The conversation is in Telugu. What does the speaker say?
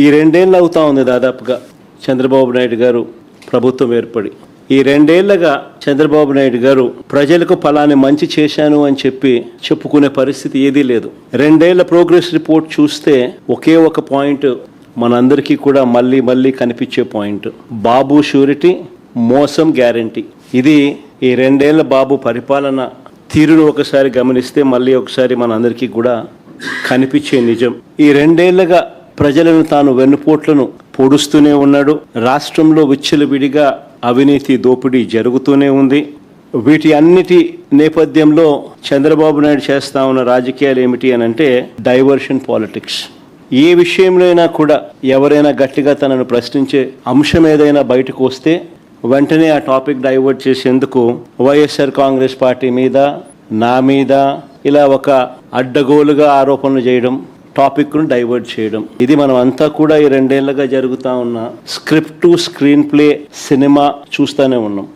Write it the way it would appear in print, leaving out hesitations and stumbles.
ఈ 2 ఏళ్ళు అవుతా ఉంది దాదాపుగా చంద్రబాబు నాయుడు గారు ప్రభుత్వం ఏర్పడి. ఈ 2 ఏళ్లుగా చంద్రబాబు నాయుడు గారు ప్రజలకు ఫలాని మంచి చేశాను అని చెప్పుకునే పరిస్థితి ఏదీ లేదు. 2 ఏళ్ల ప్రోగ్రెస్ రిపోర్ట్ చూస్తే ఒకే ఒక పాయింట్ మనందరికీ కూడా మళ్ళీ కనిపించే పాయింట్: బాబు షూరిటీ, మోసం గ్యారంటీ. ఇది ఈ 2 ఏళ్ల బాబు పరిపాలన తీరును ఒకసారి గమనిస్తే మళ్ళీ ఒకసారి మనందరికీ కూడా కనిపించే నిజం. ఈ 2 ఏళ్లుగా ప్రజలను తాను వెన్నుపోట్లను పొడుస్తూనే ఉన్నాడు. రాష్ట్రంలో విచ్చలవిడిగా అవినీతి దోపిడీ జరుగుతూనే ఉంది. వీటి అన్నిటి నేపథ్యంలో చంద్రబాబు నాయుడు చేస్తా ఉన్న రాజకీయాలు ఏమిటి అని అంటే డైవర్షన్ పాలిటిక్స్. ఏ విషయంలో కూడా ఎవరైనా గట్టిగా తనను ప్రశ్నించే అంశం ఏదైనా బయటకు వస్తే వెంటనే ఆ టాపిక్ డైవర్ట్ చేసేందుకు వైఎస్ఆర్ కాంగ్రెస్ పార్టీ మీద, నా మీద ఇలా ఒక అడ్డగోలుగా ఆరోపణలు చేయడం, టాపిక్ను డైవర్ట్ చేయడం. ఇది మనం అంతా కూడా ఈ 2 ఏళ్లుగా జరుగుతూ ఉన్న script to screen play cinema చూస్తూనే ఉన్నాం.